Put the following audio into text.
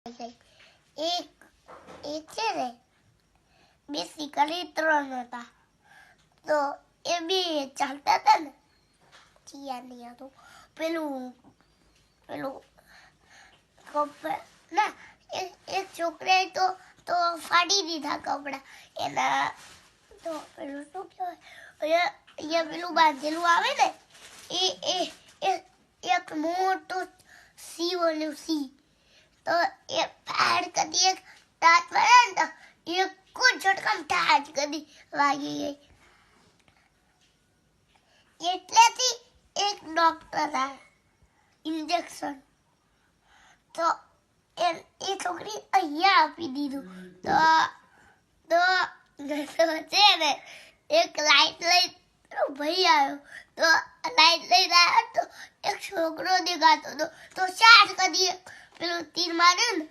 એક એક છે ને બેસિકલી 3 હતા તો એ બે ચાલતા હતા ને યાદ નહીં આવતું પેલું પેલું ના એક છોકરાએ તો ફાડી દીધા કપડા એના તો પેલું શું કહેવાય અહીંયા પેલું બાંધેલું આવે ને એ એક મોટો સી ઓલું સી તો એ ફાડ કરી એક ટાટ મારે ને એક ઝટકામ ટાટ કરી વાગી ગઈ એટલેથી એક ડોક્ટર આ ઇન્જેક્શન તો એ છોકરી અહીંયા આપી દીધું તો છે ને એક લાઈટ લઈ ભાઈ આવ્યો તો લાઈટ લઈને આવ્યો તો એક છોકરો દેખાતો તો ચાર્જ કરી પેલું તીર માર્યું ને